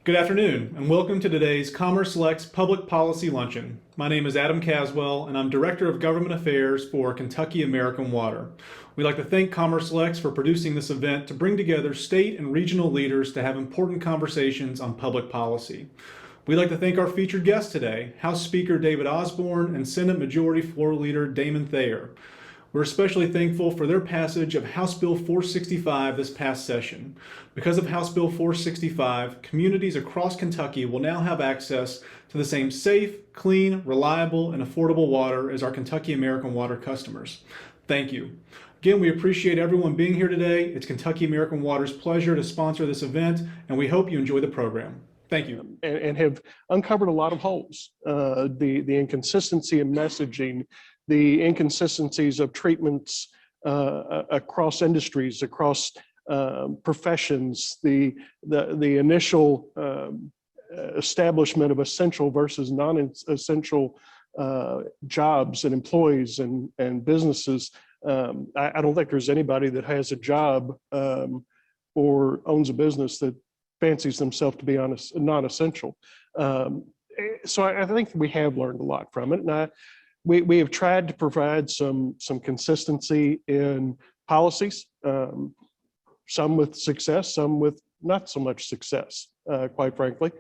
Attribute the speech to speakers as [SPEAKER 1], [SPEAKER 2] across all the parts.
[SPEAKER 1] Good afternoon, and welcome to today's Commerce Lex Public Policy Luncheon. My name is Adam Caswell, and I'm Director of Government Affairs for Kentucky American Water. We'd like to thank Commerce Lex for producing this event to bring together state and regional leaders to have important conversations on public policy. We'd like to thank our featured guests today, House Speaker David Osborne and Senate Majority Floor Leader Damon Thayer. We're especially thankful for their passage of House Bill 465 this past session. Because of House Bill 465, communities across Kentucky will now have access to the same safe, clean, reliable, and affordable water as our Kentucky American Water customers. Thank you. Again, we appreciate everyone being here today. It's Kentucky American Water's pleasure to sponsor this event, and we hope you enjoy the program. Thank you.
[SPEAKER 2] And have uncovered a lot of holes. The inconsistency in messaging, the inconsistencies of treatments across industries, across professions, the initial establishment of essential versus non-essential jobs and employees and businesses. I don't think there's anybody that has a job or owns a business that fancies themselves to be non-essential. So I think we have learned a lot from it. And we have tried to provide some consistency in policies, some with success, some with not so much success, quite frankly.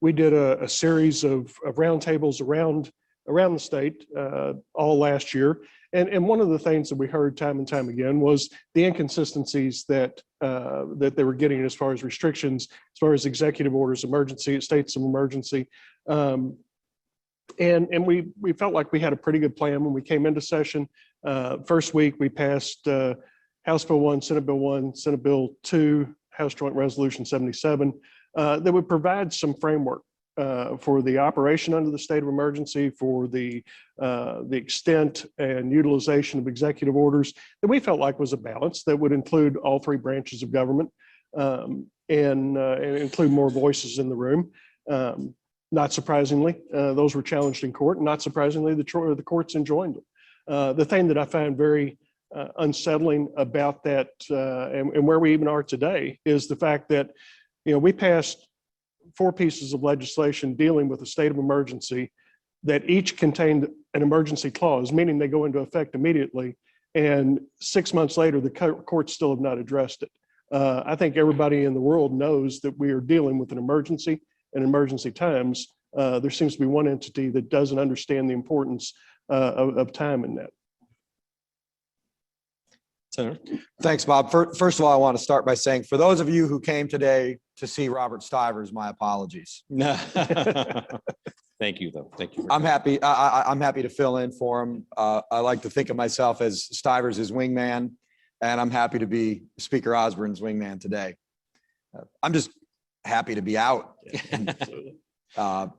[SPEAKER 2] We did a series of roundtables around the state all last year. And one of the things that we heard time and time again was the inconsistencies that they were getting as far as restrictions, as far as executive orders, states of emergency. And we felt like we had a pretty good plan when we came into session. First week, we passed House Bill 1, Senate Bill 1, Senate Bill 2, House Joint Resolution 77, that would provide some framework for the operation under the state of emergency, for the extent and utilization of executive orders that we felt like was a balance that would include all three branches of government and include more voices in the room. Not surprisingly, those were challenged in court, and not surprisingly, the courts enjoined them. The thing that I find very unsettling about that and where we even are today is the fact that, we passed 4 pieces of legislation dealing with a state of emergency that each contained an emergency clause, meaning they go into effect immediately. And 6 months later, the courts still have not addressed it. I think everybody in the world knows that we are dealing with an emergency and emergency times. There seems to be one entity that doesn't understand the importance of time in that.
[SPEAKER 3] Senator.
[SPEAKER 4] Thanks, Bob. First of all, I want to start by saying, for those of you who came today to see Robert Stivers, my apologies.
[SPEAKER 3] Thank you, though. Thank you.
[SPEAKER 4] I'm happy. I'm happy to fill in for him. I like to think of myself as Stivers' wingman, and I'm happy to be Speaker Osborne's wingman today. I'm just happy to be out.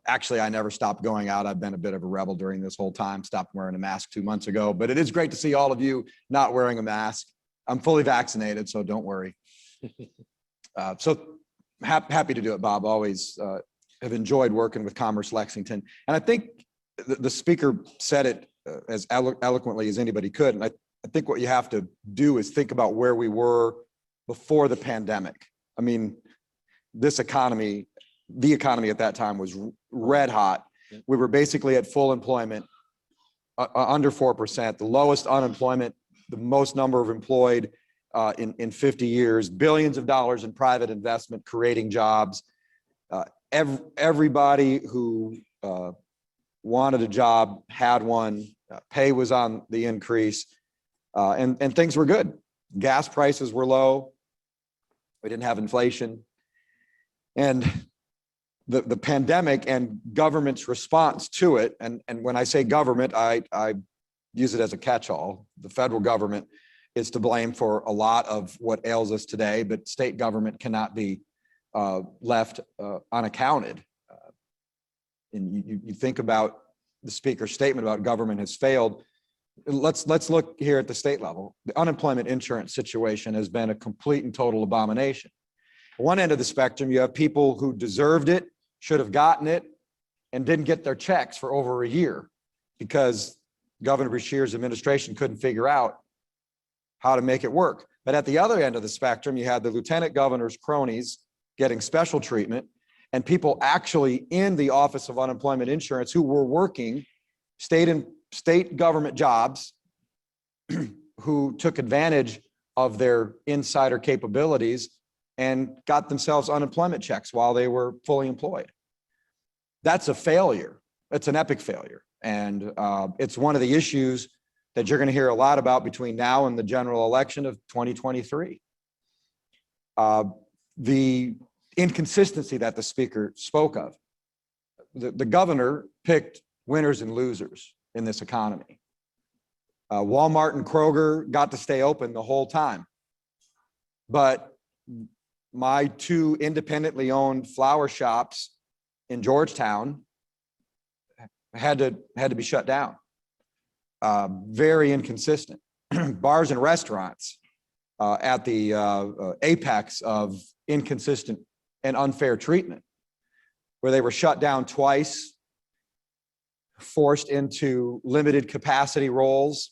[SPEAKER 4] Actually, I never stopped going out. I've been a bit of a rebel during this whole time. Stopped wearing a mask 2 months ago, but it is great to see all of you not wearing a mask. I'm fully vaccinated, so don't worry. So happy to do it, Bob. Always have enjoyed working with Commerce Lexington. And I think the speaker said it as eloquently as anybody could. And I think what you have to do is think about where we were before the pandemic. I mean, this economy, the economy at that time was red hot. We were basically at full employment, under 4%, the lowest unemployment, the most number of employed in 50 years, billions of dollars in private investment, creating jobs. Everybody who wanted a job had one. Pay was on the increase, and things were good. Gas prices were low. We didn't have inflation. And the pandemic and government's response to it, and when I say government, I use it as a catch-all. The federal government is to blame for a lot of what ails us today, but state government cannot be left unaccounted. And you think about the speaker's statement about government has failed. Let's look here at the state level. The unemployment insurance situation has been a complete and total abomination. At one end of the spectrum, you have people who deserved it, should have gotten it, and didn't get their checks for over a year because Governor Beshear's administration couldn't figure out how to make it work. But at the other end of the spectrum, you had the lieutenant governor's cronies getting special treatment, and people actually in the Office of Unemployment Insurance who were working state government jobs who took advantage of their insider capabilities and got themselves unemployment checks while they were fully employed. That's a failure. It's an epic failure. And it's one of the issues that you're going to hear a lot about between now and the general election of 2023. The inconsistency that the speaker spoke of. The governor picked winners and losers in this economy. Walmart and Kroger got to stay open the whole time. But my two independently owned flower shops in Georgetown had to be shut down. Very inconsistent. Bars and restaurants at the apex of inconsistent and unfair treatment, where they were shut down twice, forced into limited capacity roles.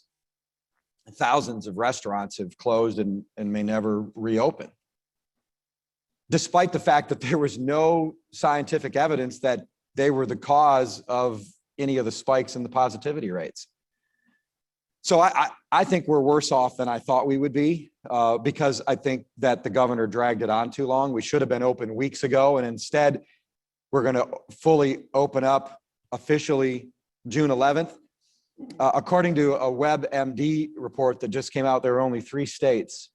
[SPEAKER 4] Thousands of restaurants have closed and may never reopen, despite the fact that there was no scientific evidence that they were the cause of any of the spikes in the positivity rates. So I think we're worse off than I thought we would be, because I think that the governor dragged it on too long. We should have been open weeks ago, and instead we're going to fully open up officially June 11th. According to a WebMD report that just came out, there are only 3 states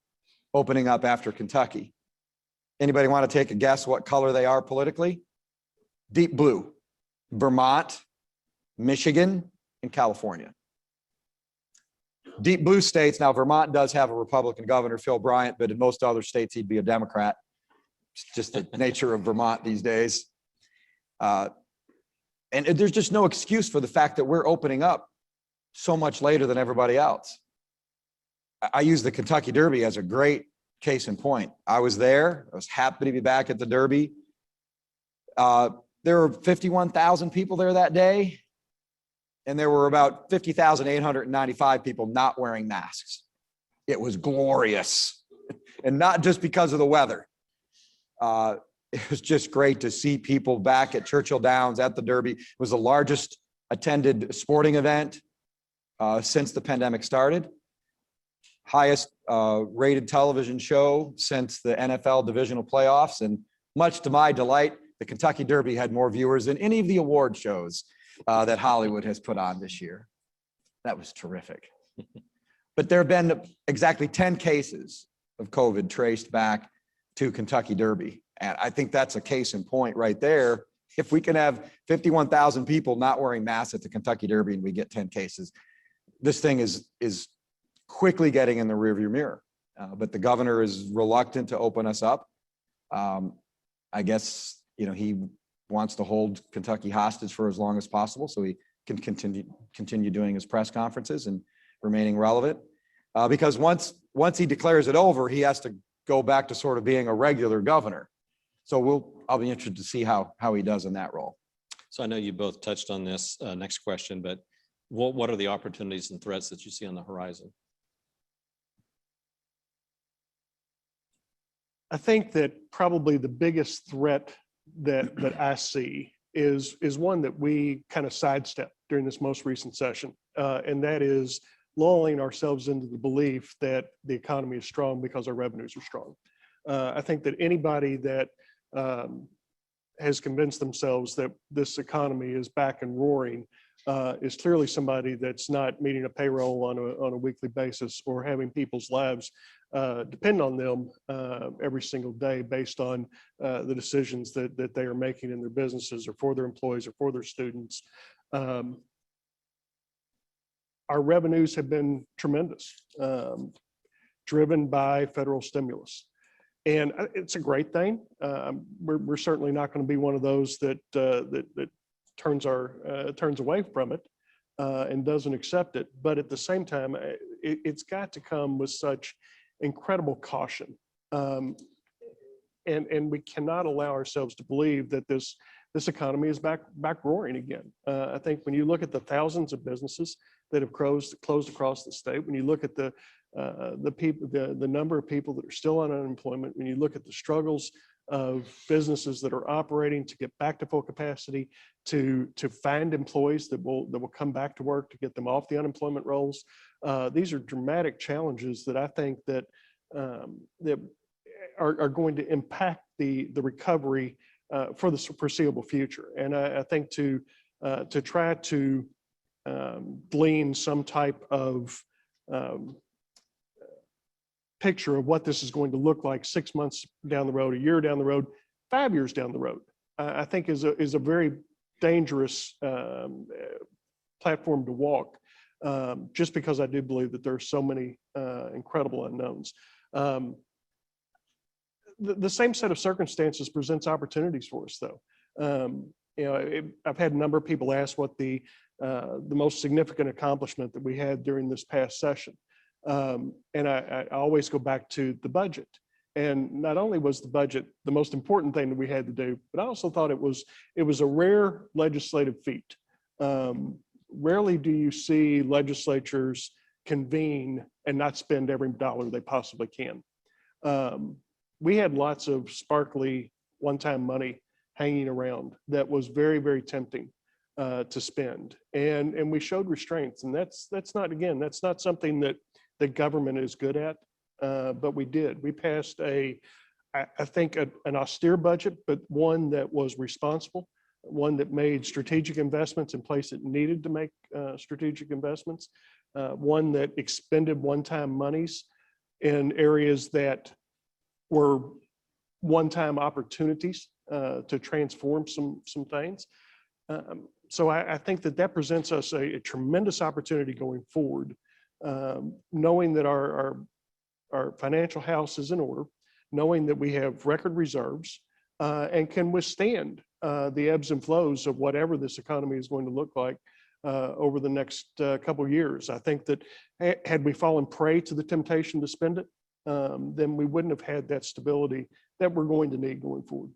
[SPEAKER 4] opening up after Kentucky. Anybody want to take a guess what color they are politically? Deep blue. Vermont, Michigan, and California. Deep blue states. Now, Vermont does have a Republican governor, Phil Bryant, but in most other states, he'd be a Democrat. It's just the nature of Vermont these days. And there's just no excuse for the fact that we're opening up so much later than everybody else. I use the Kentucky Derby as a great case in point. I was there. I was happy to be back at the Derby. There were 51,000 people there that day, and there were about 50,895 people not wearing masks. It was glorious, and not just because of the weather. It was just great to see people back at Churchill Downs at the Derby. It was the largest attended sporting event since the pandemic started. Highest rated television show since the NFL divisional playoffs. And much to my delight, the Kentucky Derby had more viewers than any of the award shows that Hollywood has put on this year. That was terrific. But there have been exactly 10 cases of COVID traced back to Kentucky Derby. And I think that's a case in point right there. If we can have 51,000 people not wearing masks at the Kentucky Derby and we get 10 cases, this thing is quickly getting in the rearview mirror. But the governor is reluctant to open us up. I guess, he wants to hold Kentucky hostage for as long as possible so he can continue doing his press conferences and remaining relevant. Because once he declares it over, he has to go back to sort of being a regular governor. So I'll be interested to see how he does in that role.
[SPEAKER 3] So I know you both touched on this next question, but what are the opportunities and threats that you see on the horizon?
[SPEAKER 2] I think that probably the biggest threat that I see is one that we kind of sidestepped during this most recent session, and that is lulling ourselves into the belief that the economy is strong because our revenues are strong. I think that anybody that has convinced themselves that this economy is back and roaring is clearly somebody that's not meeting a payroll on a weekly basis or having people's lives depend on them every single day based on the decisions that they are making in their businesses or for their employees or for their students. Our revenues have been tremendous, driven by federal stimulus. And it's a great thing. We're certainly not going to be one of those that turns away from it and doesn't accept it. But at the same time, it's got to come with such incredible caution. And we cannot allow ourselves to believe that this economy is back roaring again. I think when you look at the thousands of businesses that have closed across the state, when you look at the number of people that are still on unemployment, when you look at the struggles of businesses that are operating to get back to full capacity, to find employees that will come back to work, to get them off the unemployment rolls. These are dramatic challenges that I think that that are going to impact the recovery for the foreseeable future. And I think to try to glean some type of picture of what this is going to look like 6 months down the road, a year down the road, 5 years down the road, I think is a very dangerous platform to walk, just because I do believe that there are so many incredible unknowns. The same set of circumstances presents opportunities for us, though. I've had a number of people ask what the most significant accomplishment that we had during this past session. And I always go back to the budget. And not only was the budget the most important thing that we had to do, but I also thought it was a rare legislative feat. Rarely do you see legislatures convene and not spend every dollar they possibly can. We had lots of sparkly one-time money hanging around that was very, very tempting to spend. And we showed restraints. And that's not something that the government is good at, but we did. We passed I think an austere budget, but one that was responsible, one that made strategic investments in place it needed to make strategic investments, one that expended one-time monies in areas that were one-time opportunities to transform some things. So I think that presents us a tremendous opportunity going forward, knowing that our financial house is in order, knowing that we have record reserves and can withstand the ebbs and flows of whatever this economy is going to look like over the next couple of years. I think that had we fallen prey to the temptation to spend it, then we wouldn't have had that stability that we're going to need going forward.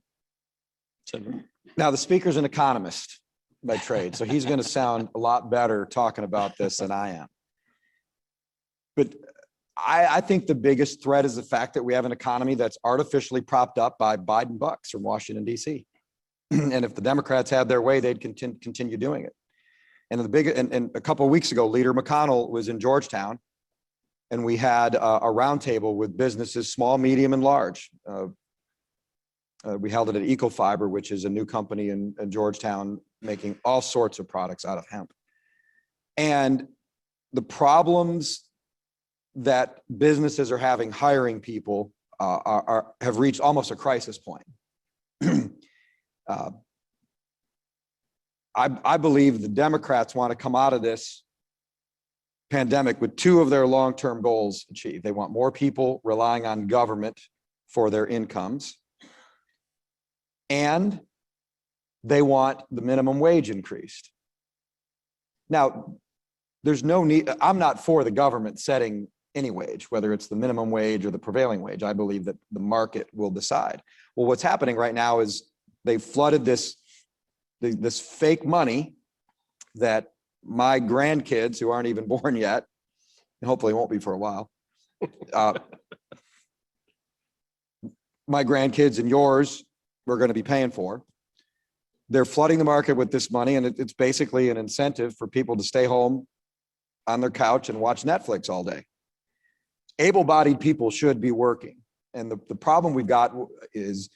[SPEAKER 4] Now, the speaker's an economist by trade, so he's going to sound a lot better talking about this than I am. But I think the biggest threat is the fact that we have an economy that's artificially propped up by Biden bucks from Washington, D.C. And if the Democrats had their way, they'd continue doing it. And a couple of weeks ago, Leader McConnell was in Georgetown, and we had a roundtable with businesses, small, medium, and large. We held it at Ecofiber, which is a new company in Georgetown making all sorts of products out of hemp. And the problems that businesses are having hiring people have reached almost a crisis point. I believe the Democrats want to come out of this pandemic with two of their long-term goals achieved. They want more people relying on government for their incomes, and they want the minimum wage increased. Now, there's no need, I'm not for the government setting any wage, whether it's the minimum wage or the prevailing wage. I believe that the market will decide. Well, what's happening right now is they've flooded this fake money that my grandkids, who aren't even born yet, and hopefully won't be for a while, my grandkids and yours, we're going to be paying for. They're flooding the market with this money, and it's basically an incentive for people to stay home on their couch and watch Netflix all day. Able-bodied people should be working. And the problem we've got is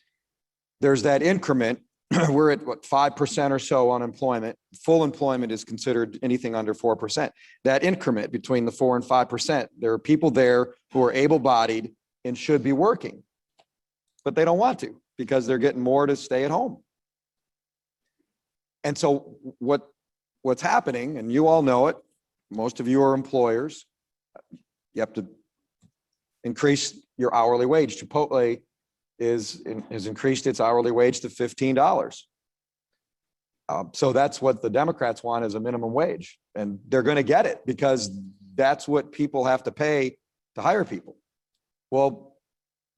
[SPEAKER 4] there's that increment. We're at what, 5% or so unemployment. Full employment is considered anything under 4%. That increment between the 4 and 5%, there are people there who are able-bodied and should be working, but they don't want to because they're getting more to stay at home. And so what's happening, and you all know it, most of you are employers, you have to increase your hourly wage. Chipotle has increased its hourly wage to $15. So that's what the Democrats want, is a minimum wage. And they're going to get it because that's what people have to pay to hire people. Well,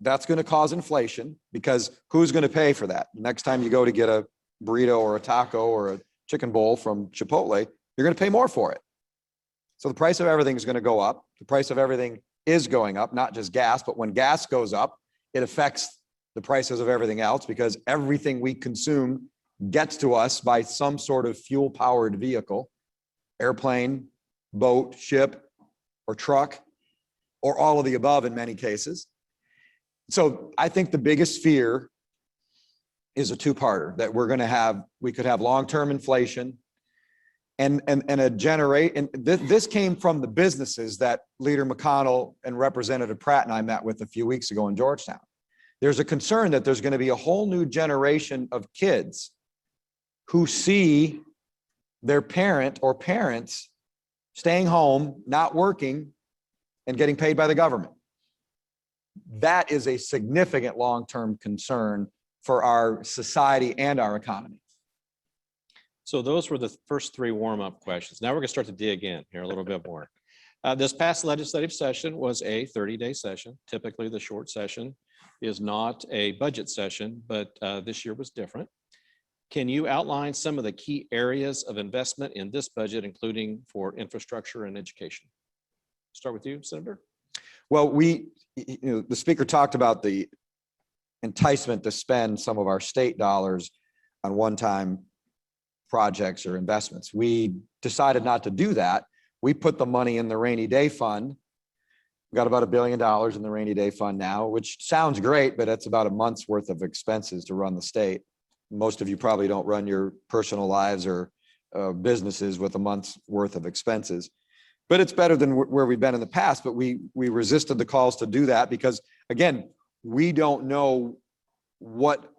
[SPEAKER 4] that's going to cause inflation because who's going to pay for that? Next time you go to get a burrito or a taco or a chicken bowl from Chipotle, you're going to pay more for it. So the price of everything is going to go up. The price of everything is going up, not just gas, but when gas goes up, it affects the prices of everything else, because everything we consume gets to us by some sort of fuel-powered vehicle, airplane, boat, ship, or truck, or all of the above in many cases. So I think the biggest fear is a two-parter, that we could have long-term inflation and this came from the businesses that Leader McConnell and Representative Pratt and I met with a few weeks ago in Georgetown. There's a concern that there's going to be a whole new generation of kids who see their parent or parents staying home, not working, and getting paid by the government. That is a significant long-term concern for our society and our economy.
[SPEAKER 3] So those were the first three warm-up questions. Now we're going to start to dig in here a little bit more. This past legislative session was a 30-day session. Typically, the short session is not a budget session, but this year was different. Can you outline some of the key areas of investment in this budget, including for infrastructure and education? Start with you, Senator.
[SPEAKER 4] Well, the speaker talked about the enticement to spend some of our state dollars on one-time projects or investments. We decided not to do that. We put the money in the rainy day fund. We've got about $1 billion in the rainy day fund now, which sounds great, but that's about a month's worth of expenses to run the state. Most of you probably don't run your personal lives or businesses with a month's worth of expenses, but it's better than where we've been in the past. But we resisted the calls to do that because, again, we don't know what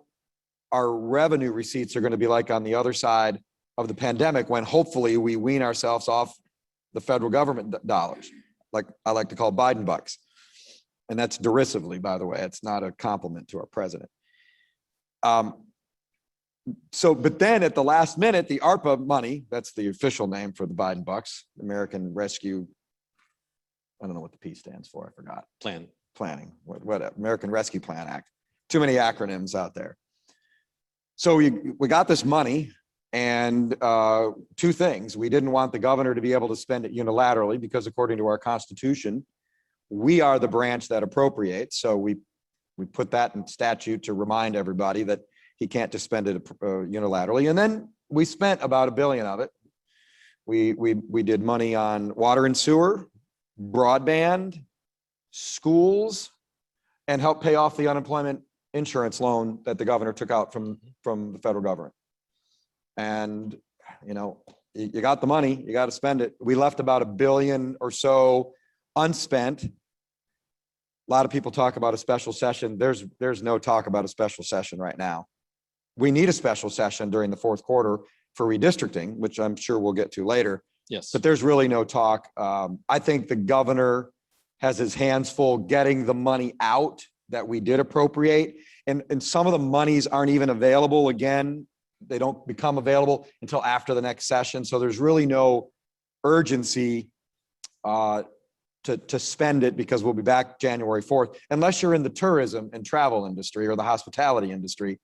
[SPEAKER 4] our revenue receipts are going to be like on the other side of the pandemic, when hopefully we wean ourselves off the federal government dollars, like I like to call Biden bucks. And that's derisively, by the way. It's not a compliment to our president. But then at the last minute, the ARPA money, that's the official name for the Biden bucks, American Rescue, I don't know what the P stands for, I forgot. Planning, whatever, American Rescue Plan Act. Too many acronyms out there. So we got this money, and two things. We didn't want the governor to be able to spend it unilaterally because according to our Constitution, we are the branch that appropriates. So we put that in statute to remind everybody that he can't just spend it unilaterally. And then we spent about $1 billion of it. We did money on water and sewer, broadband, schools, and helped pay off the unemployment insurance loan that the governor took out from the federal government. And, you got the money, you got to spend it. We left about $1 billion or so unspent. A lot of people talk about a special session. There's no talk about a special session right now. We need a special session during the fourth quarter for redistricting, which I'm sure we'll get to later.
[SPEAKER 3] Yes.
[SPEAKER 4] But there's really no talk. I think the governor has his hands full getting the money out that we did appropriate. And some of the monies aren't even available. Again, they don't become available until after the next session. So there's really no urgency to spend it because we'll be back January 4th. Unless you're in the tourism and travel industry or the hospitality industry,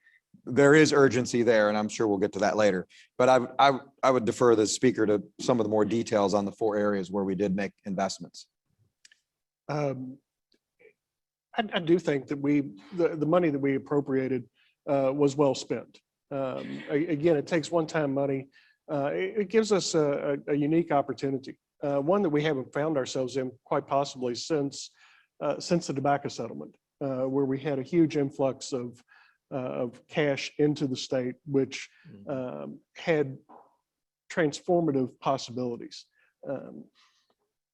[SPEAKER 4] there is urgency there. And I'm sure we'll get to that later. But I would defer the speaker to some of the more details on the 4 areas where we did make investments.
[SPEAKER 2] I do think that the money that we appropriated was well spent. Again, it takes one-time money. It gives us a unique opportunity, one that we haven't found ourselves in quite possibly since the tobacco settlement, where we had a huge influx of cash into the state, which had transformative possibilities.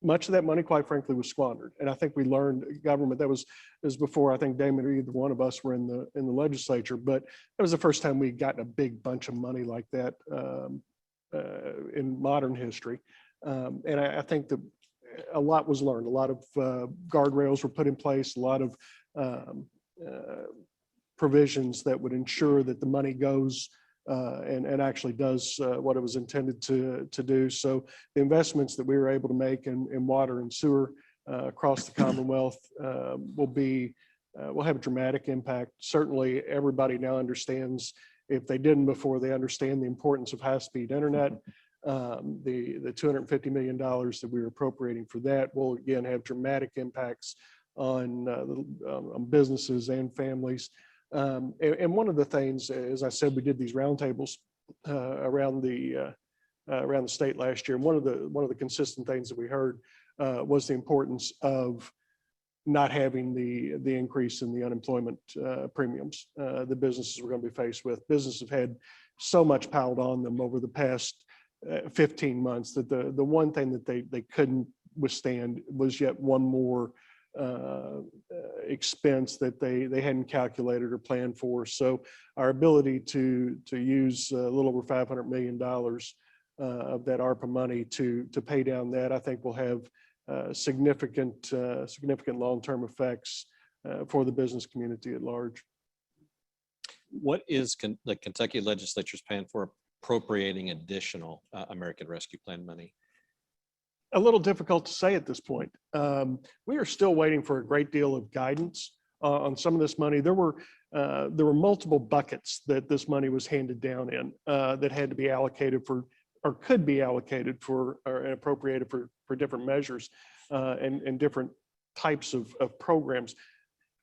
[SPEAKER 2] Much of that money, quite frankly, was squandered. And I think we learned government, that was before I think Damon or either one of us were in the legislature, but that was the first time we'd gotten a big bunch of money like that in modern history. And I think that a lot was learned. A lot of guardrails were put in place, a lot of provisions that would ensure that the money goes and actually does what it was intended to do. So the investments that we were able to make in water and sewer across the Commonwealth will have a dramatic impact. Certainly everybody now understands, if they didn't before, they understand the importance of high-speed internet. The $250 million that we were appropriating for that will again have dramatic impacts on businesses and families. And one of the things, as I said, we did these roundtables around the state last year. And one of the consistent things that we heard was the importance of not having the increase in the unemployment premiums the businesses were going to be faced with. Businesses have had so much piled on them over the past 15 months that the one thing that they couldn't withstand was yet one more expense that they hadn't calculated or planned for. So our ability to use a little over $500 million of that ARPA money to pay down that, I think will have significant long-term effects for the business community at large.
[SPEAKER 3] What is the Kentucky legislature's plan for appropriating additional American Rescue Plan money?
[SPEAKER 2] A little difficult to say at this point. We are still waiting for a great deal of guidance on some of this money. There were multiple buckets that this money was handed down in that had to be allocated for, or could be allocated for, or appropriated for different measures and different types of programs.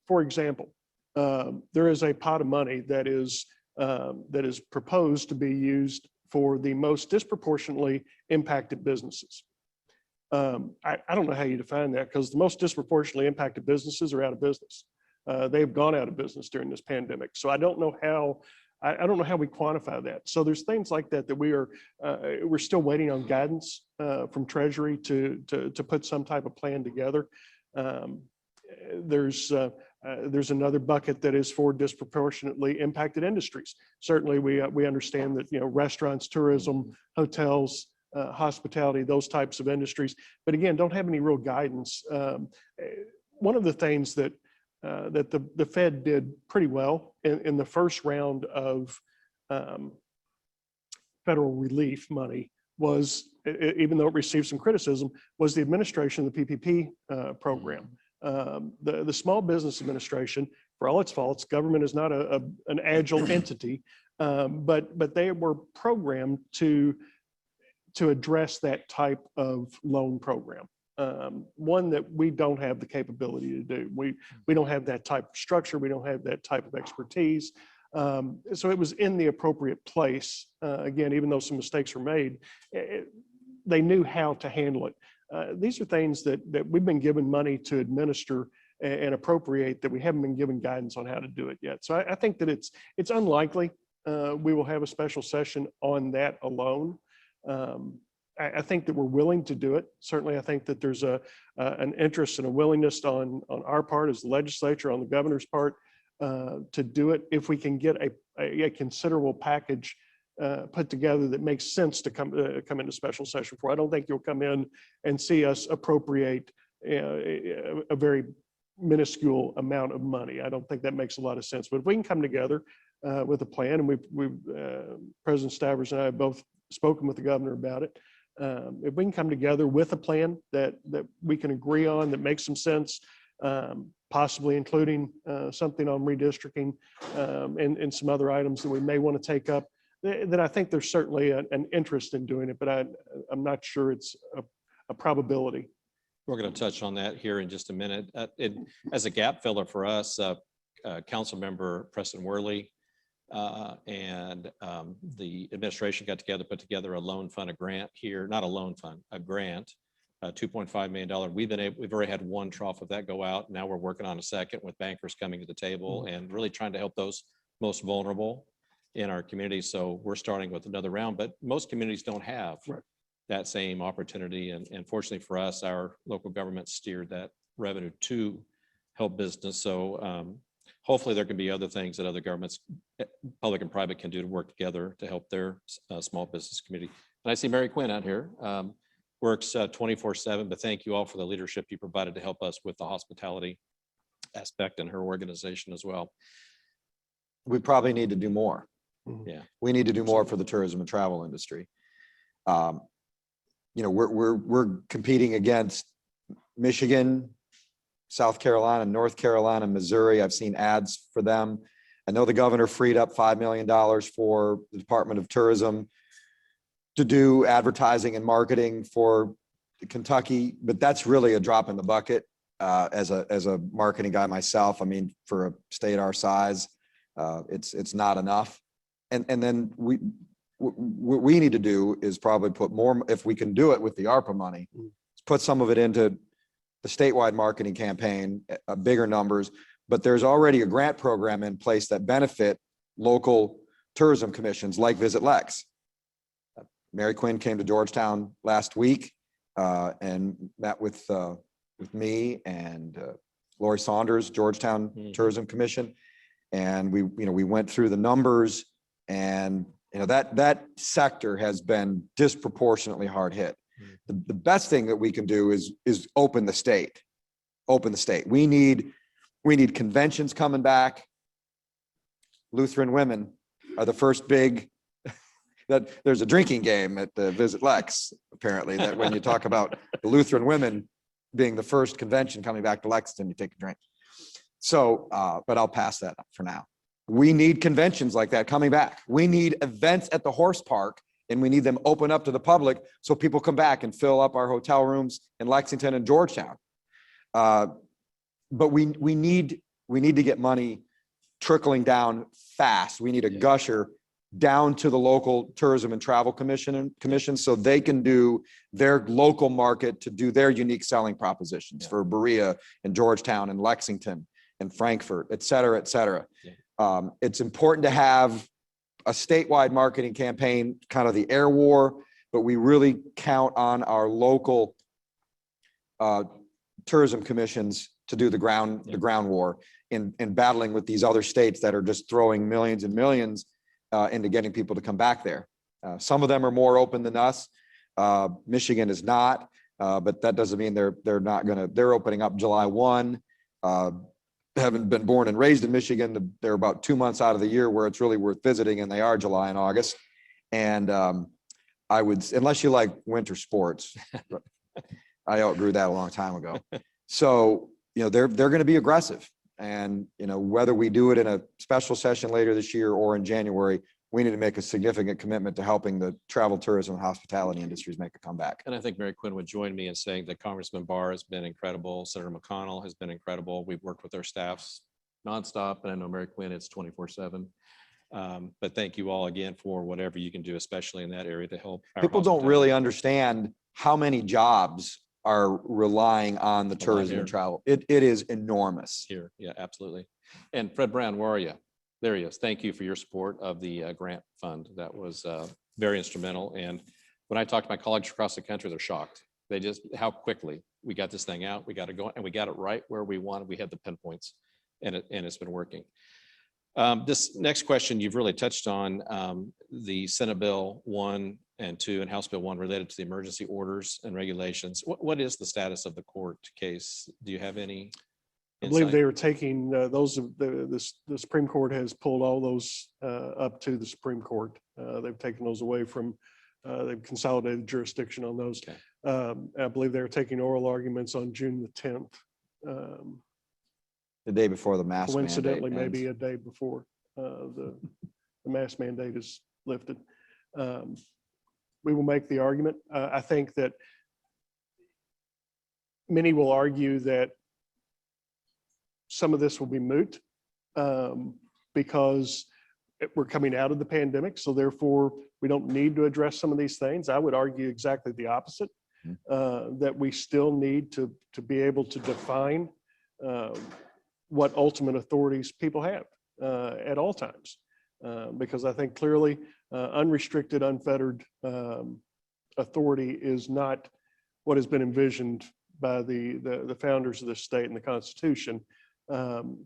[SPEAKER 2] For example, there is a pot of money that is proposed to be used for the most disproportionately impacted businesses. I don't know how you define that, because the most disproportionately impacted businesses are out of business. They've gone out of business during this pandemic. So I don't know how we quantify that. So there's things like that we're still waiting on guidance from Treasury to put some type of plan together. There's another bucket that is for disproportionately impacted industries. Certainly, we understand that restaurants, tourism, hotels, hospitality, those types of industries, but again, don't have any real guidance. One of the things that the Fed did pretty well in the first round of federal relief money was, even though it received some criticism, was the administration of the PPP program. The Small Business Administration, for all its faults, government is not an agile entity, but they were programmed to address that type of loan program. One that we don't have the capability to do. We don't have that type of structure. We don't have that type of expertise. So it was in the appropriate place. Again, even though some mistakes were made, they knew how to handle it. These are things that we've been given money to administer and appropriate that we haven't been given guidance on how to do it yet. So I think that it's unlikely we will have a special session on that alone. I think that we're willing to do it. Certainly, I think that there's an interest and a willingness on our part as the legislature, on the governor's part, to do it if we can get a considerable package put together that makes sense to come into special session for. I don't think you'll come in and see us appropriate a very minuscule amount of money. I don't think that makes a lot of sense. But if we can come together with a plan, and we've President Stivers and I have both spoken with the governor about it. If we can come together with a plan that we can agree on, that makes some sense, possibly including something on redistricting and some other items that we may want to take up, then I think there's certainly an interest in doing it, but I'm not sure it's a probability.
[SPEAKER 3] We're going to touch on that here in just a minute. As a gap filler for us, Council Member Preston Worley and the administration got together, put together a loan fund, a grant here, not a loan fund, a grant, $2.5 million. We've already had one trough of that go out. Now we're working on a second with bankers coming to the table and really trying to help those most vulnerable in our community. So we're starting with another round, but most communities don't have that same opportunity. And fortunately for us, our local government steered that revenue to help business. So hopefully there can be other things that other governments, public and private, can do to work together to help their small business community. And I see Mary Quinn out here, works 24/7, but thank you all for the leadership you provided to help us with the hospitality aspect and her organization as well.
[SPEAKER 4] We probably need to do more.
[SPEAKER 3] Yeah,
[SPEAKER 4] We need to do more for the tourism and travel industry. We're competing against Michigan, South Carolina, North Carolina, Missouri. I've seen ads for them. I know the governor freed up $5 million for the Department of Tourism to do advertising and marketing for Kentucky, but that's really a drop in the bucket as a marketing guy myself. I mean, for a state our size, It's not enough. And then what we need to do is probably put more, if we can do it with the ARPA money, put some of it into the statewide marketing campaign, bigger numbers. But there's already a grant program in place that benefit local tourism commissions like Visit Lex. Mary Quinn came to Georgetown last week and met with me and Lori Saunders, Georgetown Tourism Commission. And we went through the numbers, and that sector has been disproportionately hard hit. The best thing that we can do is open the state. We need conventions coming back. Lutheran women are the first big, that there's a drinking game at the Visit Lex, apparently, that when you talk about the Lutheran women being the first convention coming back to Lexington, you take a drink. So, but I'll pass that up for now. We need conventions like that coming back. We need events at the horse park, and we need them open up to the public so people come back and fill up our hotel rooms in Lexington and Georgetown. But we need to get money trickling down fast. We need a gusher down to the local tourism and travel commission so they can do their local market to do their unique selling propositions for Berea and Georgetown and Lexington and Frankfurt, et cetera, et cetera.
[SPEAKER 3] Yeah.
[SPEAKER 4] It's important to have a statewide marketing campaign, kind of the air war, but we really count on our local tourism commissions to do the ground war in battling with these other states that are just throwing millions and millions into getting people to come back there. Some of them are more open than us. Michigan is not, but that doesn't mean they're opening up July 1. Haven't been born and raised in Michigan. They're about 2 months out of the year where it's really worth visiting, and they are July and August. And I would, unless you like winter sports, I outgrew that a long time ago. So, they're going to be aggressive. And, whether we do it in a special session later this year or in January, we need to make a significant commitment to helping the travel, tourism, and hospitality industries make a comeback.
[SPEAKER 3] And I think Mary Quinn would join me in saying that Congressman Barr has been incredible. Senator McConnell has been incredible. We've worked with their staffs nonstop, and I know Mary Quinn, it's 24/7. But thank you all again for whatever you can do, especially in that area to help.
[SPEAKER 4] People don't really understand how many jobs are relying on the tourism and travel. It is enormous.
[SPEAKER 3] Here, yeah, absolutely. And Fred Brown, where are you? There he is. Thank you for your support of the grant fund. That was very instrumental. And when I talk to my colleagues across the country, they're shocked. They just, how quickly we got this thing out, we got it going, and we got it right where we wanted. We had the pinpoints, and it's been working. This next question you've really touched on, the Senate Bill 1 and 2 and House Bill 1 related to the emergency orders and regulations. What is the status of the court case? Do you have any
[SPEAKER 2] I believe they were taking the Supreme Court has pulled all those up to the Supreme Court. They've taken those away from, they've consolidated jurisdiction on those.
[SPEAKER 3] Okay.
[SPEAKER 2] I believe they were taking oral arguments on June the 10th.
[SPEAKER 4] The day before the mask mandate
[SPEAKER 2] Coincidentally,
[SPEAKER 4] ends.
[SPEAKER 2] maybe a day before the mask mandate is lifted. We will make the argument. I think that many will argue that some of this will be moot because we're coming out of the pandemic. So therefore, we don't need to address some of these things. I would argue exactly the opposite, that we still need to be able to define what ultimate authorities people have at all times. Because I think clearly unrestricted, unfettered authority is not what has been envisioned by the founders of the state and the Constitution.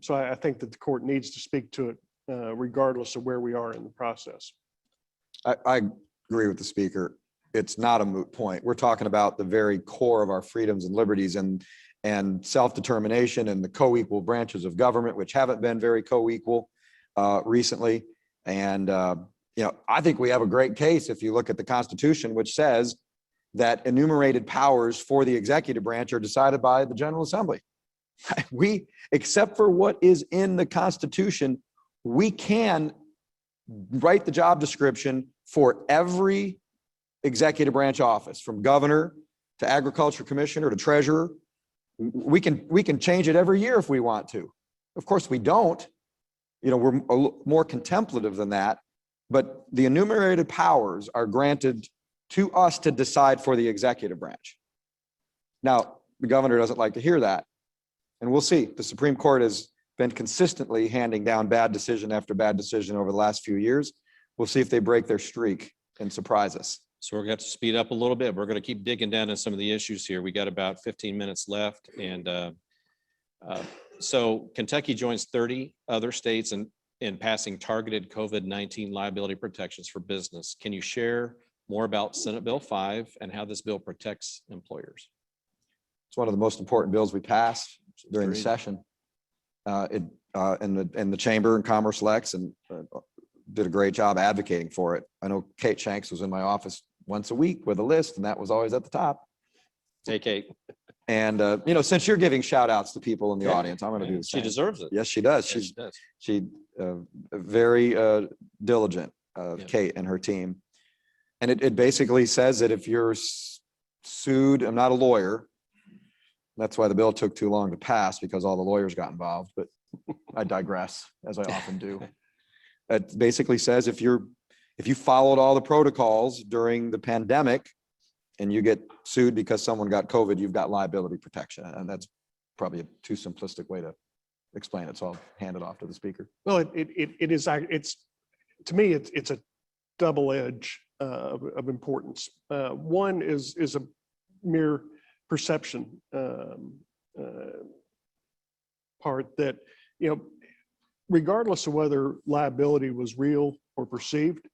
[SPEAKER 2] So I think that the court needs to speak to it regardless of where we are in the process.
[SPEAKER 4] I agree with the speaker. It's not a moot point. We're talking about the very core of our freedoms and liberties and self-determination and the co-equal branches of government, which haven't been very co-equal recently. And, I think we have a great case if you look at the Constitution, which says that enumerated powers for the executive branch are decided by the General Assembly. We, except for what is in the Constitution, we can write the job description for every executive branch office, from governor to agriculture commissioner to treasurer. We can change it every year if we want to. Of course we don't. we're more contemplative than that, but the enumerated powers are granted to us to decide for the executive branch. Now, the governor doesn't like to hear that, and we'll see. The Supreme Court has been consistently handing down bad decision after bad decision over the last few years. We'll see if they break their streak and surprise us.
[SPEAKER 3] So we're going to have to speed up a little bit. We're going to keep digging down in some of the issues here. We got about 15 minutes left. And so Kentucky joins 30 other states in passing targeted COVID-19 liability protections for business. Can you share more about Senate Bill 5 and how this bill protects employers?
[SPEAKER 4] It's one of the most important bills we passed during the
[SPEAKER 3] Agreed.
[SPEAKER 4] session. And the Chamber and Commerce Lex and did a great job advocating for it. I know Kate Shanks was in my office once a week with a list, and that was always at the top.
[SPEAKER 3] Hey, Kate.
[SPEAKER 4] And since you're giving shout outs to people in the audience, I'm going to do the
[SPEAKER 3] She
[SPEAKER 4] same.
[SPEAKER 3] deserves it.
[SPEAKER 4] Yes, she does.
[SPEAKER 3] Yes, she does.
[SPEAKER 4] She very diligent,
[SPEAKER 3] Yeah.
[SPEAKER 4] Kate and her team. And it basically says that if you're sued, I'm not a lawyer. That's why the bill took too long to pass, because all the lawyers got involved, but I digress, as I often do. It basically says if you followed all the protocols during the pandemic and you get sued because someone got COVID, you've got liability protection. And that's probably a too simplistic way to explain it. So I'll hand it off to the speaker.
[SPEAKER 2] Well, it's to me, it's a double edge of importance. One is a mere perception part that, regardless of whether liability was real or perceived,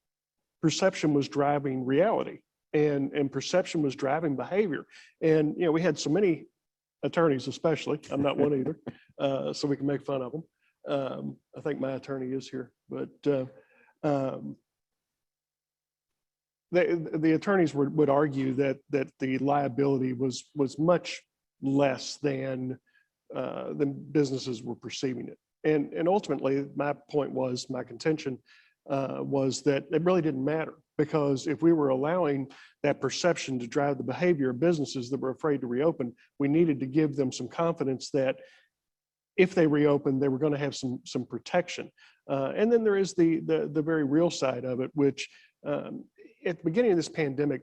[SPEAKER 2] perception was driving reality, and perception was driving behavior. And, we had so many attorneys, especially, I'm not one either, so we can make fun of them. I think my attorney is here, but the attorneys would argue that the liability was much less than businesses were perceiving it. And ultimately, my contention was that it really didn't matter, because if we were allowing that perception to drive the behavior of businesses that were afraid to reopen, we needed to give them some confidence that if they reopened, they were going to have some protection. And then there is the very real side of it, which at the beginning of this pandemic,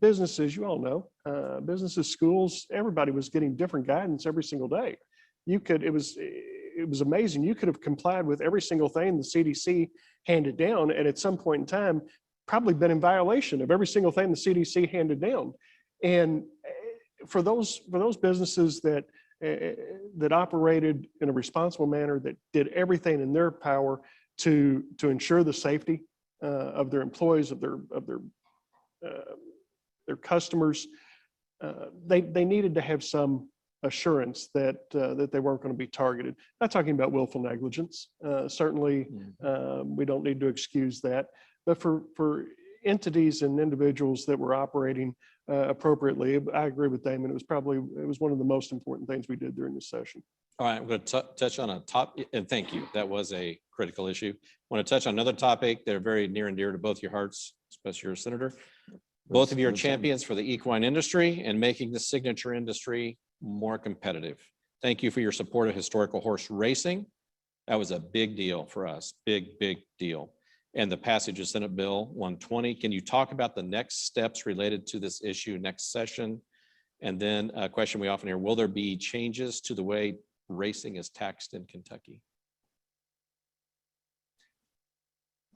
[SPEAKER 2] businesses, you all know, businesses, schools, everybody was getting different guidance every single day. It was amazing. You could have complied with every single thing the CDC handed down, and at some point in time, probably been in violation of every single thing the CDC handed down. And for those businesses that operated in a responsible manner, that did everything in their power to ensure the safety of their employees, of their customers, they needed to have some assurance that they weren't going to be targeted. Not talking about willful negligence. Certainly, we don't need to excuse that. But for entities and individuals that were operating appropriately, I agree with Damon. It was one of the most important things we did during this session.
[SPEAKER 3] All right, I'm going to touch on a top, and thank you. That was a critical issue. I want to touch on another topic that are very near and dear to both your hearts, especially your senator. Both of you are champions for the equine industry and making the signature industry more competitive. Thank you for your support of historical horse racing. That was a big deal for us, big deal. And the passage of Senate Bill 120. Can you talk about the next steps related to this issue next session? And then a question we often hear, will there be changes to the way racing is taxed in Kentucky?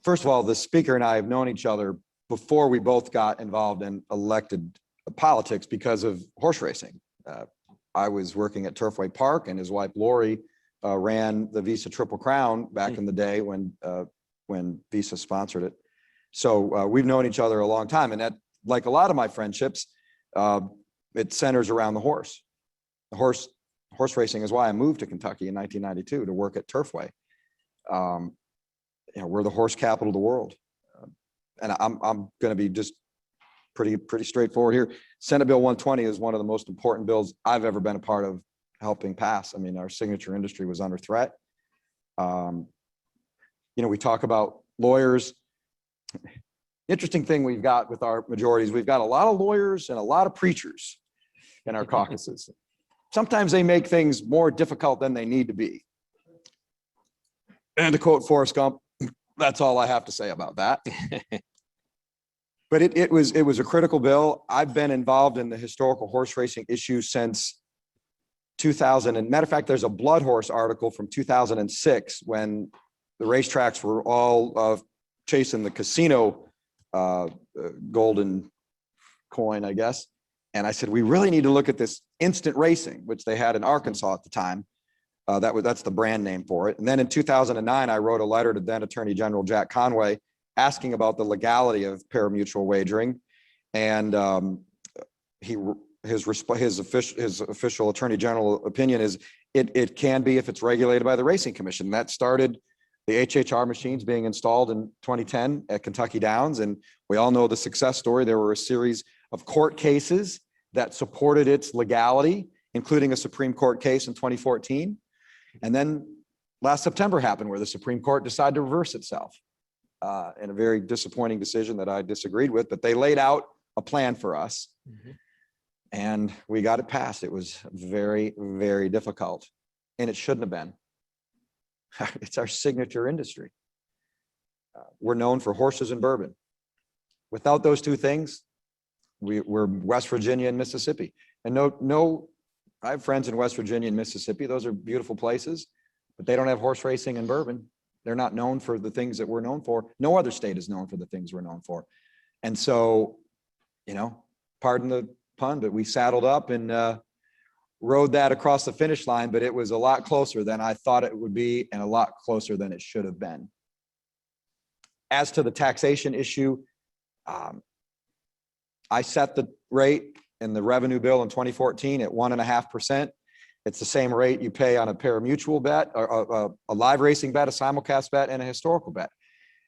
[SPEAKER 4] First of all, the speaker and I have known each other before we both got involved in elected politics because of horse racing. I was working at Turfway Park, and his wife Lori ran the Visa Triple Crown back in the day when Visa sponsored it. So we've known each other a long time, and that, like a lot of my friendships, it centers around the horse. The horse racing is why I moved to Kentucky in 1992 to work at Turfway. We're the horse capital of the world, and I'm going to be just pretty straightforward here. Senate Bill 120 is one of the most important bills I've ever been a part of helping pass. I mean, our signature industry was under threat. We talk about lawyers. Interesting thing we've got with our majorities, we've got a lot of lawyers and a lot of preachers in our caucuses. Sometimes they make things more difficult than they need to be. And to quote Forrest Gump, that's all I have to say about that. But it was a critical bill. I've been involved in the historical horse racing issue since 2000. And matter of fact, there's a Blood Horse article from 2006 when the racetracks were all chasing the casino golden coin, I guess. And I said, we really need to look at this instant racing, which they had in Arkansas at the time. That's the brand name for it. And then in 2009, I wrote a letter to then Attorney General Jack Conway asking about the legality of parimutuel wagering. And his official Attorney General opinion is it can be if it's regulated by the Racing Commission. That started the HHR machines being installed in 2010 at Kentucky Downs. And we all know the success story. There were a series of court cases that supported its legality, including a Supreme Court case in 2014. And then last September happened where the Supreme Court decided to reverse itself in a very disappointing decision that I disagreed with, but they laid out a plan for us and we got it passed. It was very, very difficult and it shouldn't have been. It's our signature industry. We're known for horses and bourbon. Without those two things, we're West Virginia and Mississippi. And I have friends in West Virginia and Mississippi. Those are beautiful places, but they don't have horse racing and bourbon. They're not known for the things that we're known for. No other state is known for the things we're known for. And so, pardon the pun, but we saddled up and rode that across the finish line, but it was a lot closer than I thought it would be and a lot closer than it should have been. As to the taxation issue, I set the rate in the revenue bill in 2014 at 1.5%. It's the same rate you pay on a parimutuel bet, or a live racing bet, a simulcast bet, and a historical bet.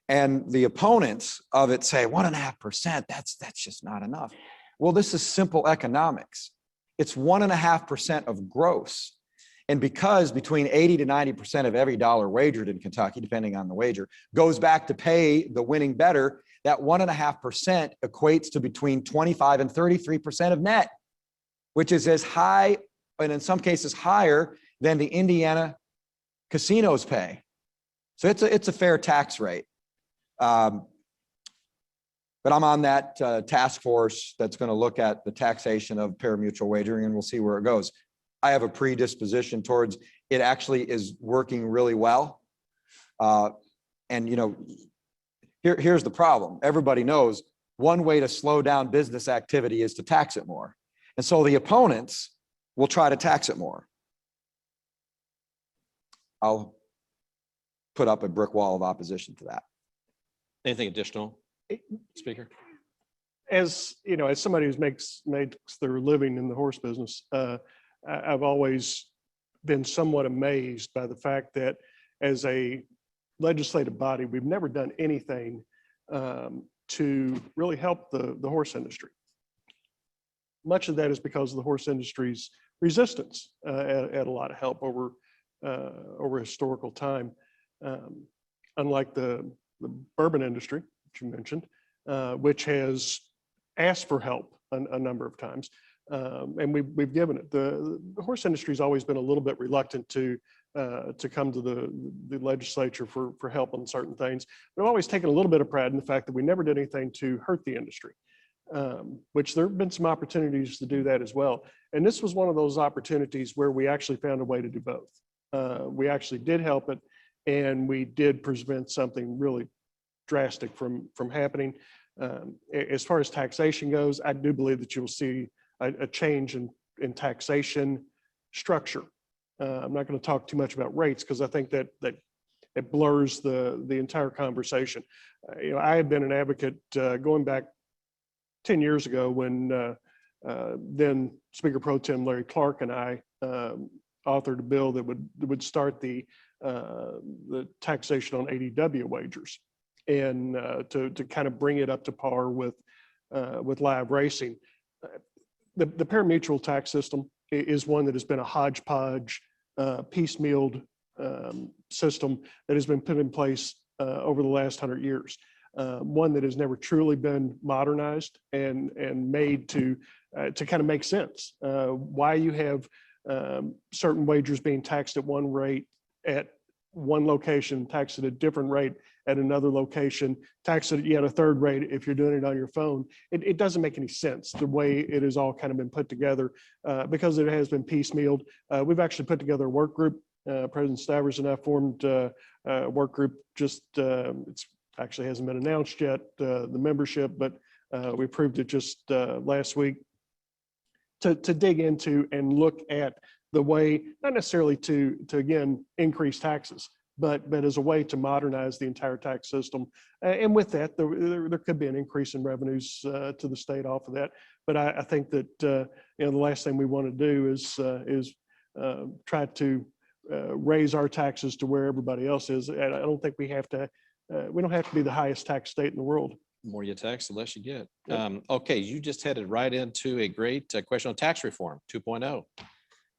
[SPEAKER 4] And the opponents of it say 1.5%, that's just not enough. Well, this is simple economics. It's 1.5% of gross. And because between 80 to 90% of every dollar wagered in Kentucky, depending on the wager, goes back to pay the winning bettor, that 1.5% equates to between 25 and 33% of net, which is as high, and in some cases higher, than the Indiana casinos pay. So it's a fair tax rate. But I'm on that task force that's going to look at the taxation of parimutuel wagering, and we'll see where it goes. I have a predisposition towards it actually is working really well. And here's the problem. Everybody knows one way to slow down business activity is to tax it more. And so the opponents will try to tax it more. I'll put up a brick wall of opposition to that.
[SPEAKER 3] Anything additional, Speaker?
[SPEAKER 2] As somebody who makes their living in the horse business, I've always been somewhat amazed by the fact that as a legislative body, we've never done anything to really help the horse industry. Much of that is because of the horse industry's resistance at a lot of help over historical time. Unlike the bourbon industry, which you mentioned, which has asked for help a number of times. And we've given it. The horse industry has always been a little bit reluctant to come to the legislature for help on certain things. But I've always taken a little bit of pride in the fact that we never did anything to hurt the industry, which there have been some opportunities to do that as well. And this was one of those opportunities where we actually found a way to do both. We actually did help it, and we did prevent something really drastic from happening. As far as taxation goes, I do believe that you'll see a change in taxation structure. I'm not going to talk too much about rates because I think that it blurs the entire conversation. I have been an advocate going back 10 years ago when then Speaker Pro Tem Larry Clark and I authored a bill that would start the taxation on ADW wagers, and to kind of bring it up to par with live racing. The parimutuel tax system is one that has been a hodgepodge, piecemealed system that has been put in place over the last 100 years. One that has never truly been modernized and made to kind of make sense. Why you have certain wagers being taxed at one rate at one location, tax at a different rate at another location, tax it yet a third rate if you're doing it on your phone. It doesn't make any sense the way it has all kind of been put together because it has been piecemealed. We've actually put together a work group. President Stivers and I formed a work group. Just it's actually hasn't been announced yet, the membership, but we approved it just last week to dig into and look at the way, not necessarily to again increase taxes, but as a way to modernize the entire tax system. And with that, there could be an increase in revenues to the state off of that. But I think that the last thing we want to do is try to raise our taxes to where everybody else is. And I don't think we have to. We don't have to be the highest tax state in the world.
[SPEAKER 3] The more you tax, the less you get.
[SPEAKER 2] Yep.
[SPEAKER 3] Okay, you just headed right into a great question on tax reform 2.0.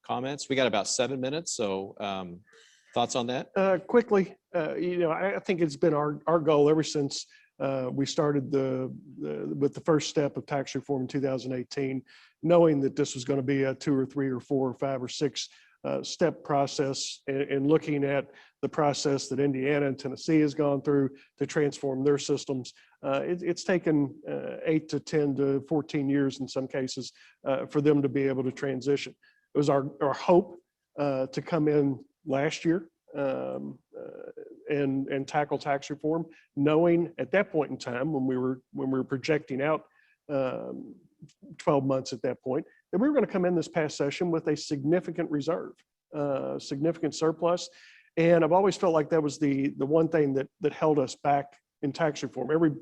[SPEAKER 3] Comments? We got about 7 minutes, so thoughts on that?
[SPEAKER 2] Quickly, I think it's been our goal ever since we started with the first step of tax reform in 2018, knowing that this was going to be a 2 or 3 or 4 or 5 or 6 step process, and looking at the process that Indiana and Tennessee has gone through to transform their systems. It's taken 8 to 10 to 14 years in some cases for them to be able to transition. It was our hope to come in last year and tackle tax reform, knowing at that point in time when we were projecting out 12 months at that point, that we were going to come in this past session with a significant reserve, significant surplus. And I've always felt like that was the one thing that held us back in tax reform. Every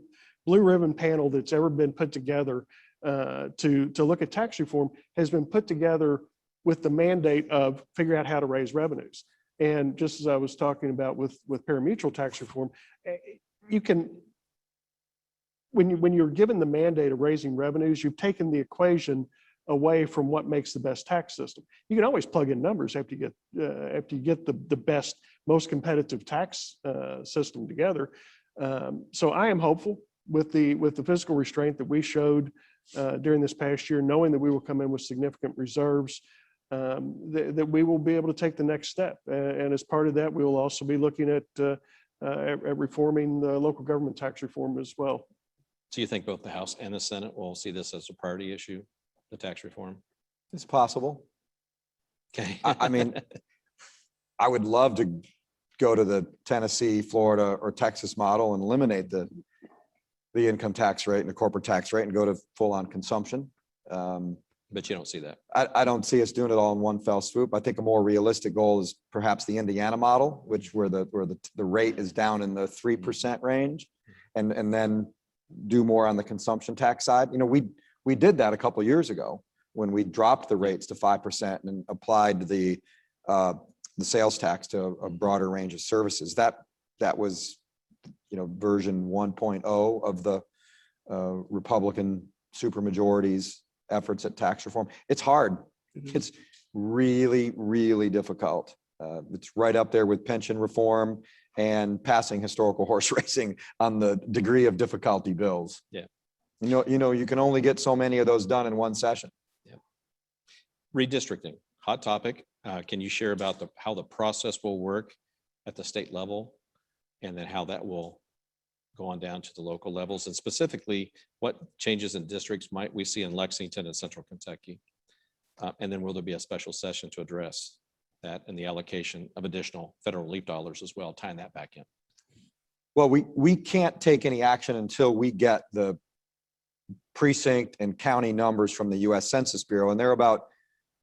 [SPEAKER 2] blue ribbon panel that's ever been put together to look at tax reform has been put together with the mandate of figure out how to raise revenues. And just as I was talking about with parimutuel tax reform, you can, when you're given the mandate of raising revenues, you've taken the equation away from what makes the best tax system. You can always plug in numbers after you get the best, most competitive tax system together. So I am hopeful with the fiscal restraint that we showed during this past year, knowing that we will come in with significant reserves, that we will be able to take the next step. And as part of that, we will also be looking at reforming the local government tax reform as well.
[SPEAKER 3] So you think both the House and the Senate will see this as a priority issue, the tax reform?
[SPEAKER 4] It's possible.
[SPEAKER 3] Okay.
[SPEAKER 4] I mean, I would love to go to the Tennessee, Florida, or Texas model and eliminate the income tax rate and the corporate tax rate and go to full-on consumption.
[SPEAKER 3] But you don't see that.
[SPEAKER 4] I don't see us doing it all in one fell swoop. I think a more realistic goal is perhaps the Indiana model, where the rate is down in the 3% range, and then do more on the consumption tax side. We did that a couple of years ago when we dropped the rates to 5% and applied the sales tax to a broader range of services. That was version 1.0 of the Republican supermajority's efforts at tax reform. It's hard. It's really, really difficult. It's right up there with pension reform and passing historical horse racing on the degree of difficulty bills.
[SPEAKER 3] Yeah.
[SPEAKER 4] You can only get so many of those done in one session.
[SPEAKER 3] Yeah. Redistricting, hot topic. Can you share about how the process will work at the state level, and then how that will go on down to the local levels, and specifically what changes in districts might we see in Lexington and Central Kentucky? And then will there be a special session to address that and the allocation of additional federal relief dollars as well, tying that back in?
[SPEAKER 4] Well, we can't take any action until we get the precinct and county numbers from the U.S. Census Bureau, and they're about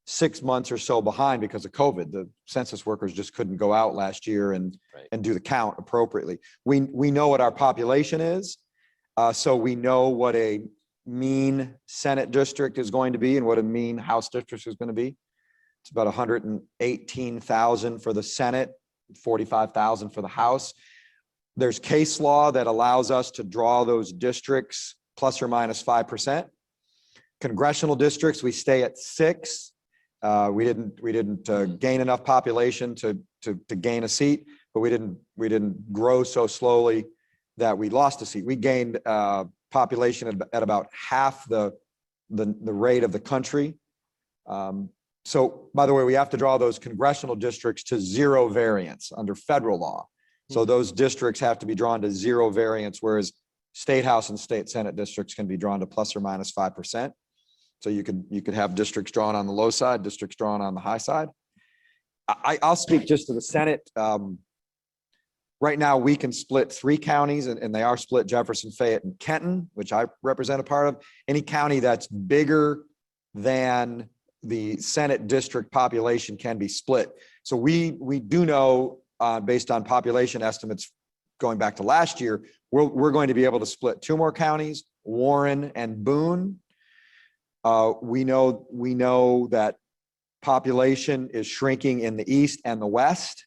[SPEAKER 4] 6 months or so behind because of COVID. The census workers just couldn't go out last year and do the count appropriately. We know what our population is, so we know what a mean Senate district is going to be and what a mean House district is going to be. It's about 118,000 for the Senate, 45,000 for the House. There's case law that allows us to draw those districts plus or minus 5%. Congressional districts, we stay at 6. We didn't gain enough population to gain a seat, but we didn't grow so slowly that we lost a seat. We gained population at about half the rate of the country. So by the way, we have to draw those congressional districts to zero variance under federal law. So those districts have to be drawn to zero variance, whereas state house and state senate districts can be drawn to plus or minus 5%. So you could have districts drawn on the low side, districts drawn on the high side. I'll speak just to the Senate. Right now, we can split 3 counties, and they are split: Jefferson, Fayette, and Kenton, which I represent a part of. Any county that's bigger than the Senate district population can be split. So we do know, based on population estimates going back to last year, we're going to be able to split 2 more counties, Warren and Boone. We know that population is shrinking in the east and the west.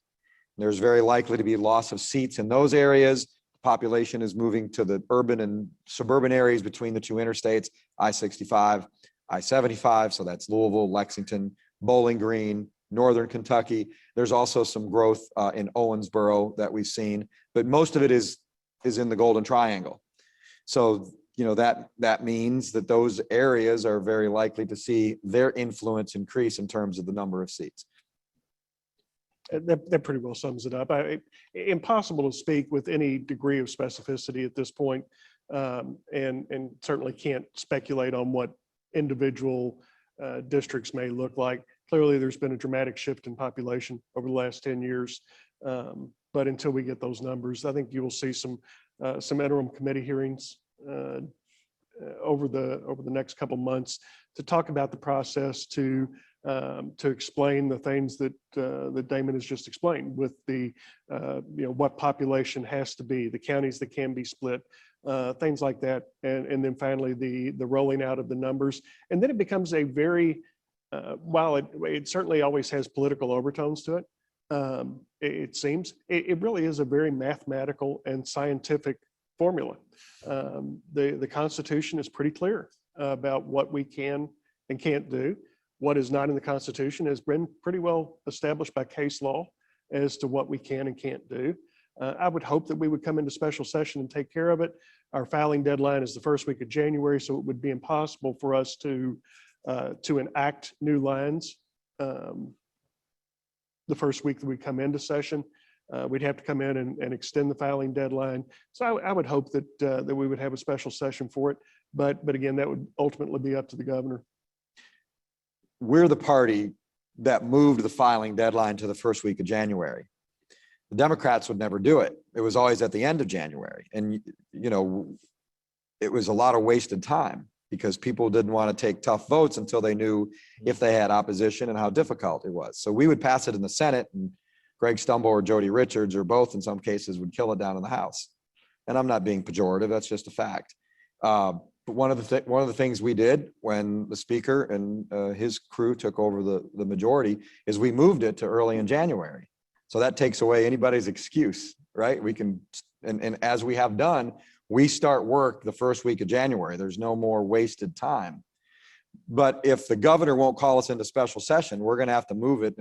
[SPEAKER 4] There's very likely to be loss of seats in those areas. Population is moving to the urban and suburban areas between the 2 interstates, I-65, I-75. So that's Louisville, Lexington, Bowling Green, Northern Kentucky. There's also some growth in Owensboro that we've seen, but most of it is in the Golden Triangle. So, that means that those areas are very likely to see their influence increase in terms of the number of seats.
[SPEAKER 2] That pretty well sums it up. Impossible to speak with any degree of specificity at this point, and certainly can't speculate on what individual districts may look like. Clearly, there's been a dramatic shift in population over the last 10 years. But until we get those numbers, I think you will see some interim committee hearings over the next couple months to talk about the process, to explain the things that Damon has just explained with the what population has to be, the counties that can be split, things like that, and then finally the rolling out of the numbers. And then it becomes a very while it certainly always has political overtones to it, it seems it really is a very mathematical and scientific formula. The Constitution is pretty clear about what we can and can't do. What is not in the Constitution has been pretty well established by case law as to what we can and can't do. I would hope that we would come into special session and take care of it. Our filing deadline is the first week of January, so it would be impossible for us to enact new lines the first week that we come into session. We'd have to come in and extend the filing deadline. So I would hope that we would have a special session for it. But again, that would ultimately be up to the governor.
[SPEAKER 4] We're the party that moved the filing deadline to the first week of January. The Democrats would never do it. It was always at the end of January. And, it was a lot of wasted time because people didn't want to take tough votes until they knew if they had opposition and how difficult it was. So we would pass it in the Senate, and Greg Stumble or Jody Richards, or both in some cases, would kill it down in the House. And I'm not being pejorative, that's just a fact. But one of the things we did when the speaker and his crew took over the majority is we moved it to early in January. So that takes away anybody's excuse, right? We can, and as we have done, we start work the first week of January. There's no more wasted time. But if the governor won't call us into special session, we're going to have to move it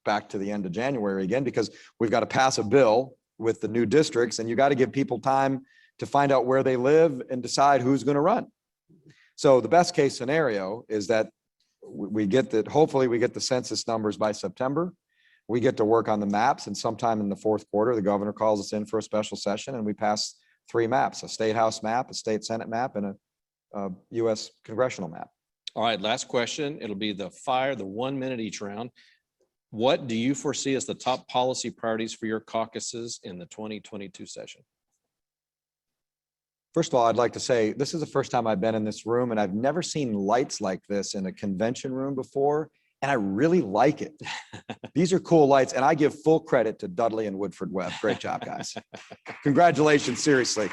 [SPEAKER 4] back to the end of January again, because we've got to pass a bill with the new districts, and you got to give people time to find out where they live and decide who's going to run. So the best case scenario is that hopefully we get the census numbers by September. We get to work on the maps, and sometime in the fourth quarter, the governor calls us in for a special session and we pass 3 maps: a state house map, a state senate map, and a U.S. congressional map.
[SPEAKER 3] All right, last question. It'll be the 1 minute each round. What do you foresee as the top policy priorities for your caucuses in the 2022 session?
[SPEAKER 4] First of all, I'd like to say this is the first time I've been in this room, and I've never seen lights like this in a convention room before, and I really like it. These are cool lights, and I give full credit to Dudley and Woodford Webb. Great job, guys. Congratulations, seriously,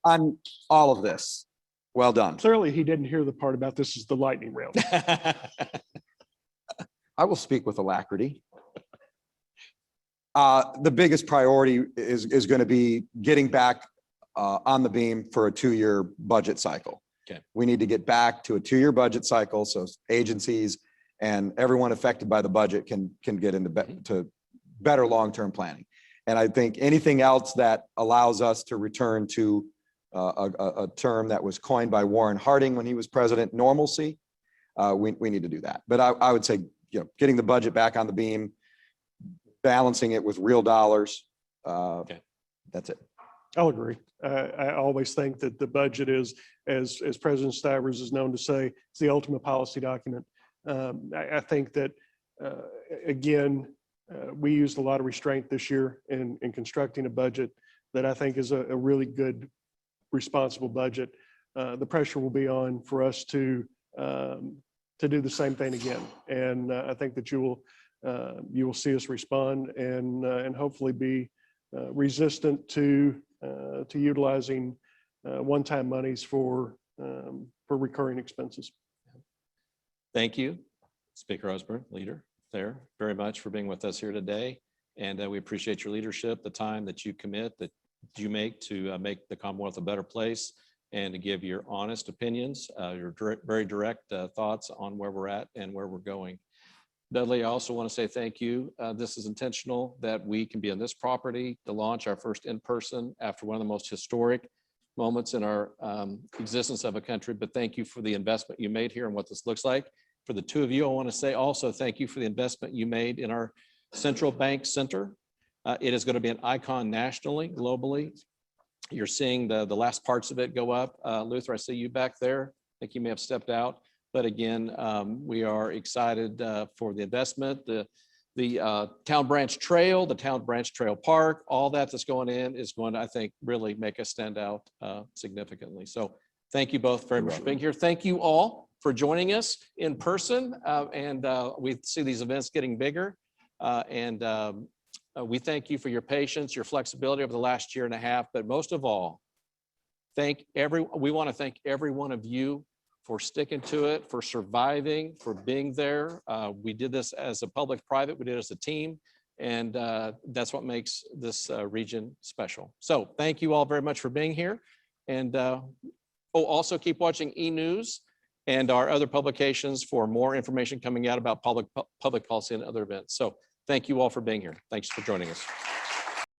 [SPEAKER 4] on all of this. Well done.
[SPEAKER 2] Clearly, he didn't hear the part about this is the lightning round.
[SPEAKER 4] I will speak with alacrity. The biggest priority is going to be getting back on the beam for a 2-year budget cycle.
[SPEAKER 3] Okay.
[SPEAKER 4] We need to get back to a 2-year budget cycle so agencies and everyone affected by the budget can get into better long-term planning. And I think anything else that allows us to return to a term that was coined by Warren Harding when he was president, normalcy, we need to do that. But I would say, getting the budget back on the beam, balancing it with real dollars.
[SPEAKER 3] Okay.
[SPEAKER 4] That's it.
[SPEAKER 2] I'll agree. I always think that the budget is, as President Stivers is known to say, it's the ultimate policy document. I think that, again, we used a lot of restraint this year in constructing a budget that I think is a really good, responsible budget. The pressure will be on for us to do the same thing again. And I think that you will see us respond and hopefully be resistant to utilizing one-time monies for recurring expenses.
[SPEAKER 3] Thank you, Speaker Osborne, Leader Thayer, very much for being with us here today. And we appreciate your leadership, the time that you commit, that you make to make the Commonwealth a better place and to give your honest opinions, your very direct thoughts on where we're at and where we're going. Dudley, I also want to say thank you. This is intentional that we can be on this property to launch our first in-person after one of the most historic moments in our existence of a country. But thank you for the investment you made here and what this looks like. For the two of you, I want to say also thank you for the investment you made in our Central Bank Center. It is going to be an icon nationally, globally. You're seeing the last parts of it go up. Luther, I see you back there. I think you may have stepped out. But again, we are excited for the investment, the Town Branch Trail, the Town Branch Trail Park, all that's going in is going to, I think, really make us stand out significantly. So thank you both very much for being here. Thank you all for joining us in person. And we see these events getting bigger. We thank you for your patience, your flexibility over the last year and a half. But most of all, we want to thank every one of you for sticking to it, for surviving, for being there. We did this as a public-private, we did it as a team, and that's what makes this region special. So thank you all very much for being here. And also keep watching E-News and our other publications for more information coming out about public policy and other events. So thank you all for being here. Thanks for joining us.